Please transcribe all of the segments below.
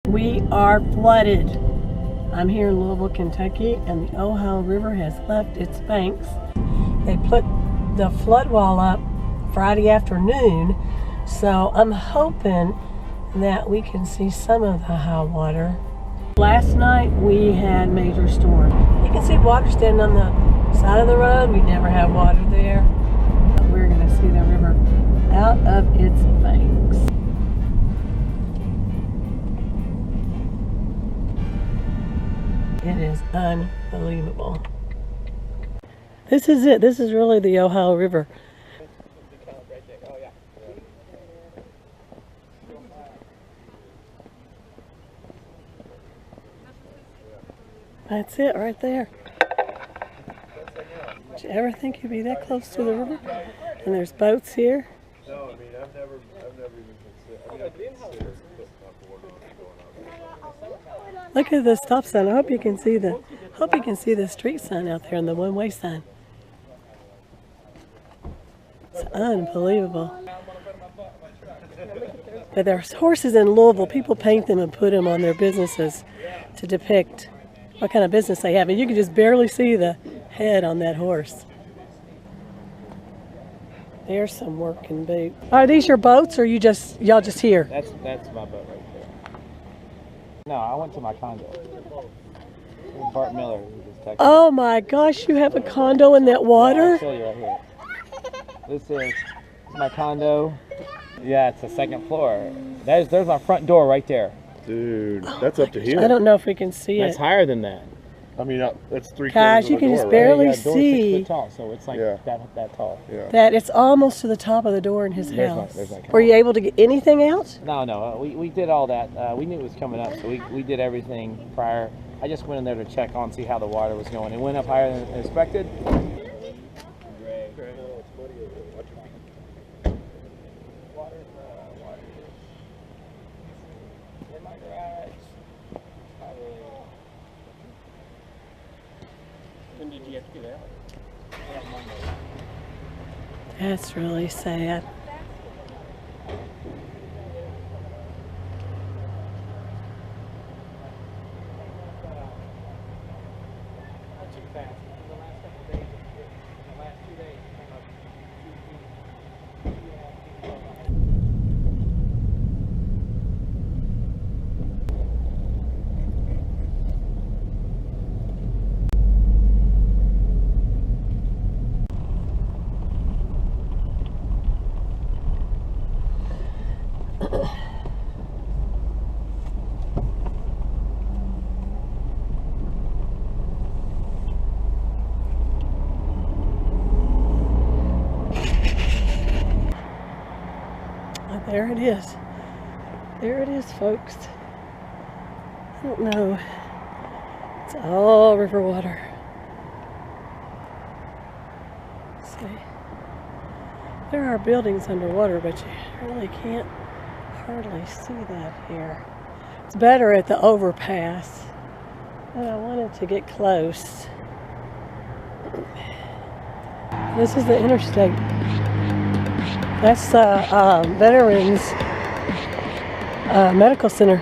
We are flooded. I'm here in Louisville, Kentucky, and the Ohio River has left its banks. They put the flood wall up Friday afternoon, so I'm hoping that we can see some of the high water. Last night we had major storm. You can see water standing on the side of the road. We never have water there. We're going to see the river out of its banks. It is unbelievable. This is it. This is really the Ohio River. That's it right there. Did you ever think you'd be that close to the river? And there's boats here. No, I mean, I've never even considered putting up water going up. Look at the stop sign. I hope you can see the street sign out there and the one-way sign. It's unbelievable. But there's horses in Louisville. People paint them and put them on their businesses to depict what kind of business they have. And you can just barely see the head on that horse. There's some working boat. Are these your boats, or y'all just here? That's my boat right there. No, I went to my condo. Bart Miller, who just texted me. Oh my gosh, you have a condo in that water? I'll show you right here. This is my condo. Yeah, it's the second floor. There's my front door right there. Dude, that's up to here. I don't know if we can see That's it. higher than that. I mean, that's 3/4 Gosh, of you a can door, just right? barely Yeah, door's 6 see foot tall, so it's like Yeah. that tall. Yeah. that it's almost to the top of the door in his There's my- house. there's my condo. Were you able to get anything out? No, we did all that. We knew it was coming up, so we did everything prior. I just went in there to check on, see how the water was going. It went up higher than expected. When did you have to do that? That's really sad. Not too fast. The last couple of days, the last 2 days, it came up 2 feet, 2.5 feet. Oh, there it is. There it is, folks. I don't know. It's all river water. Let's see. There are buildings underwater, but you really can't hardly see that here. It's better at the overpass. But I wanted to get close. This is the interstate. That's the Veterans Medical Center.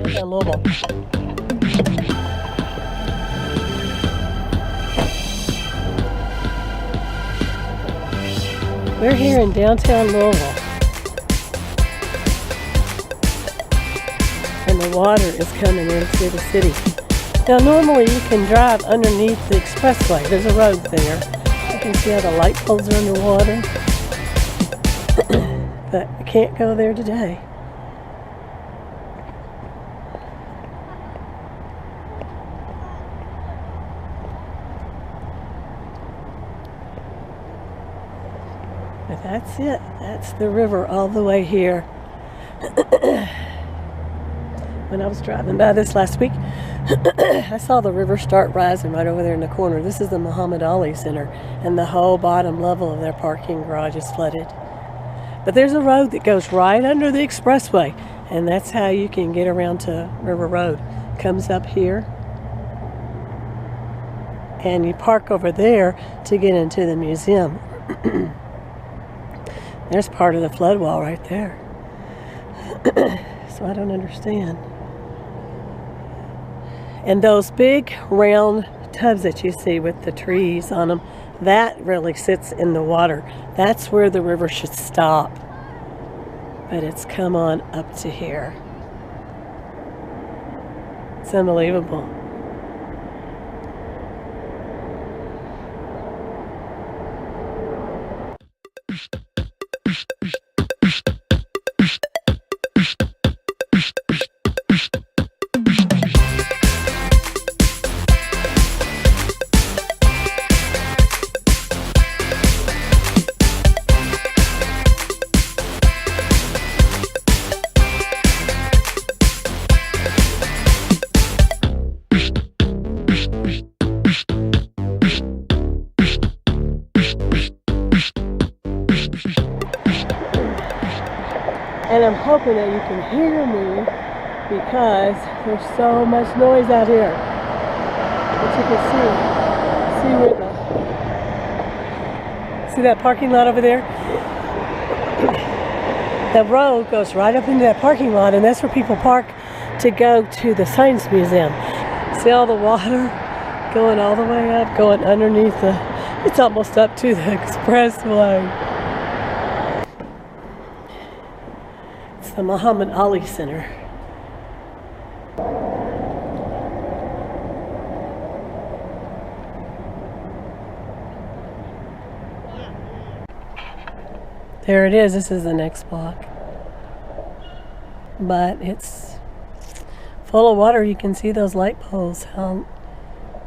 In Louisville. We're here in downtown Louisville, and the water is coming into the city. Now normally you can drive underneath the expressway. There's a road there. You can see how the light poles are underwater. But you can't go there today. But that's it. That's the river all the way here. when I was driving by this last week, I saw the river start rising right over there in the corner. This is the Muhammad Ali Center, and the whole bottom level of their parking garage is flooded. But there's a road that goes right under the expressway, and that's how you can get around to River Road. Comes up here, and you park over there to get into the museum. There's part of the flood wall right there. So I don't understand. And those big round tubs that you see with the trees on them, that really sits in the water. That's where the river should stop. But it's come on up to here. It's unbelievable. And I'm hoping that you can hear me because there's so much noise out here. But you can see where see that parking lot over there? The road goes right up into that parking lot, and that's where people park to go to the Science Museum. See all the water going all the way up, going underneath it's almost up to the expressway. The Muhammad Ali Center. There it is. This is the next block. But it's full of water. You can see those light poles, how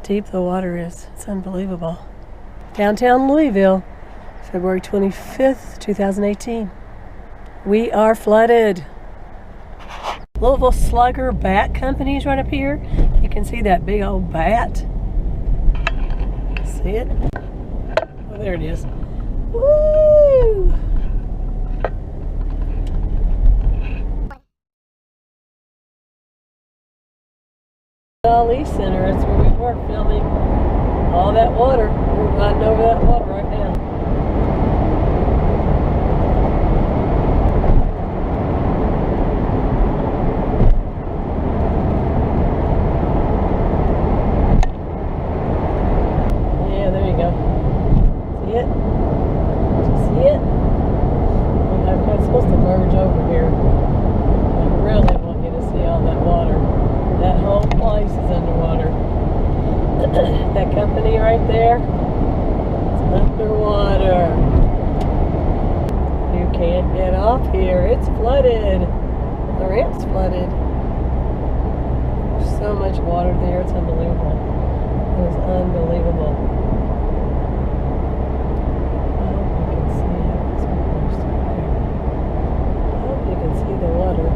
deep the water is. It's unbelievable. Downtown Louisville, February 25th, 2018. We are flooded. Louisville Slugger Bat Company is right up here. You can see that big old bat. See it? Oh, there it is. Woo! Ali Center, that's where we were filming all that water. We're riding over that water right now. That company right there, it's underwater. You can't get off here. It's flooded. The ramp's flooded. There's so much water there. It's unbelievable. It was unbelievable. I hope you can see it. I hope you can see the water.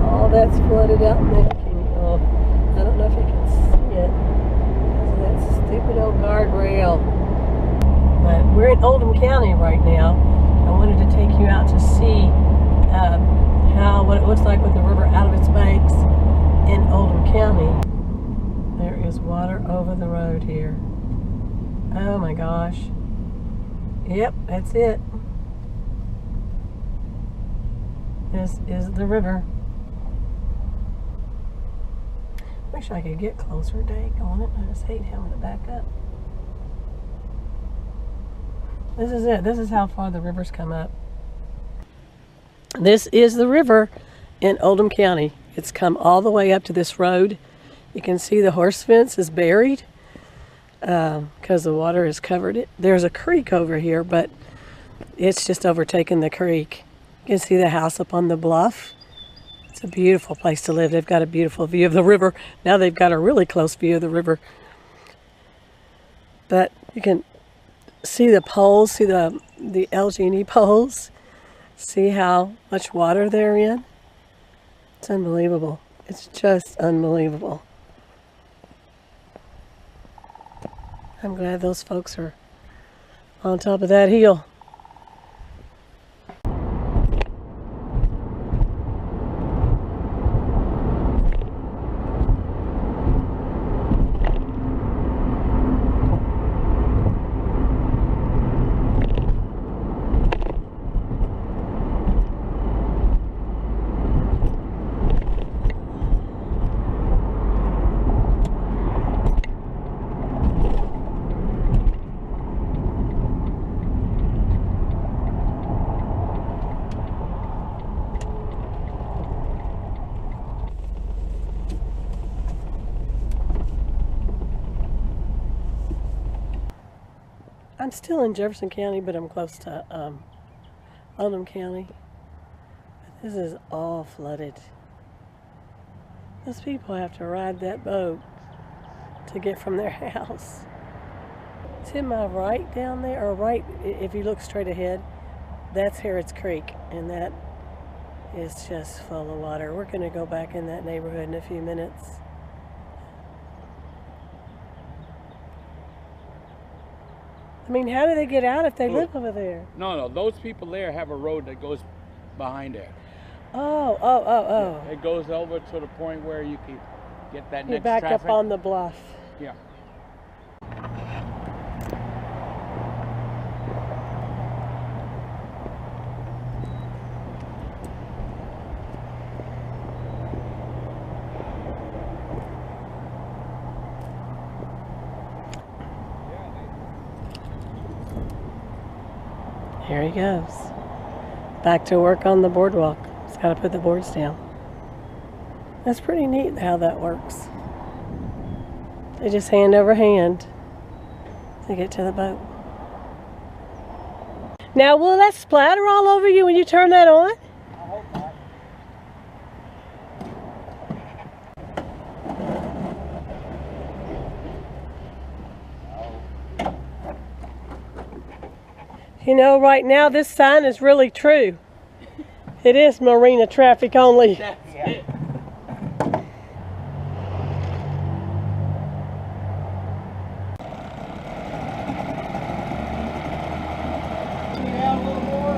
All that's flooded out in there. I don't know if you can see it because of that stupid old guardrail. But we're in Oldham County right now. I wanted to take you out to see what it looks like with the river out of its banks in Oldham County. There is water over the road here. Oh my gosh. Yep, that's it. This is the river. Wish I could get closer, dang on it. I just hate having to back up. This is it. This is how far the river's come up. This is the river in Oldham County. It's come all the way up to this road. You can see the horse fence is buried because the water has covered it. There's a creek over here, but it's just overtaken the creek. You can see the house up on the bluff. It's a beautiful place to live. They've got a beautiful view of the river. Now they've got a really close view of the river. But you can see the poles, see the the LG&E poles. See how much water they're in? It's unbelievable. It's just unbelievable. I'm glad those folks are on top of that hill. I'm still in Jefferson County, but I'm close to Oldham County. This is all flooded. Those people have to ride that boat to get from their house. To my right down there, or right, if you look straight ahead, that's Harrods Creek, and that is just full of water. We're going to go back in that neighborhood in a few minutes. I mean, how do they get out if they live over there? No, those people there have a road that goes behind there. Oh. It goes over to the point where you can get that You're next back traffic. up on the bluff. Yeah. Here he goes. Back to work on the boardwalk. He's got to put the boards down. That's pretty neat how that works. They just hand over hand to get to the boat. Now, will that splatter all over you when you turn that on? I hope not. You know, right now this sign is really true. It is marina traffic only. That's it. Down a little more.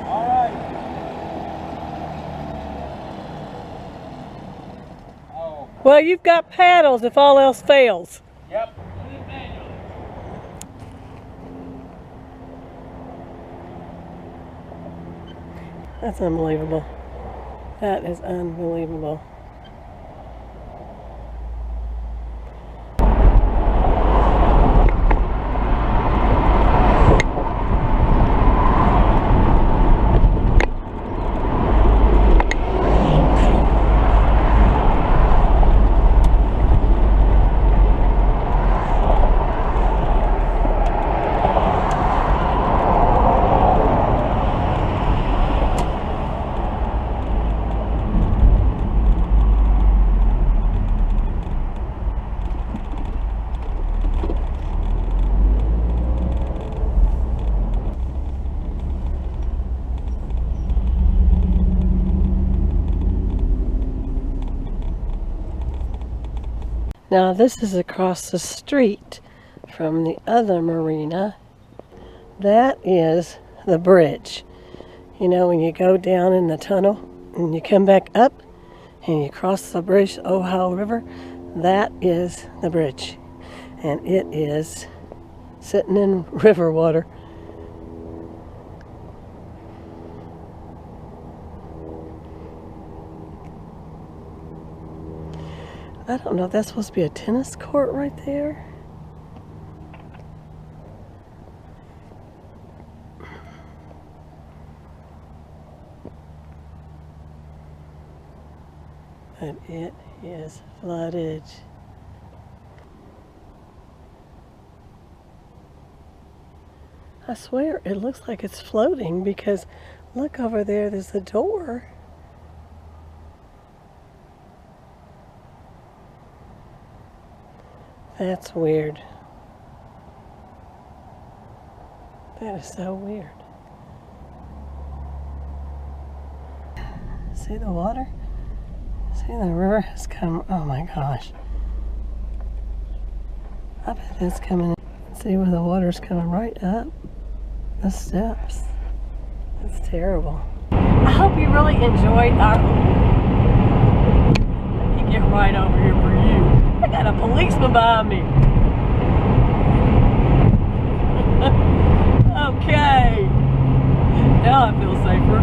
All right. Oh. Well, you've got paddles if all else fails. Yep. That's unbelievable. That is unbelievable. Now this is across the street from the other marina. That is the bridge. You know, when you go down in the tunnel and you come back up and you cross the bridge, Ohio River, that is the bridge. And it is sitting in river water. I don't know if that's supposed to be a tennis court right there. But it is flooded. I swear it looks like it's floating because look over there, there's a door. That's weird. That is so weird. See the water? See the river has come. Oh my gosh. I bet it's coming in. See where the water's coming right up the steps. That's terrible. I hope you really enjoyed our... Let me get right over here for you. I got a policeman behind me. Okay. Now I feel safer.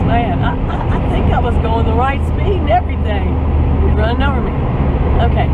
Man, I think I was going the right speed and everything. He's running over me. Okay.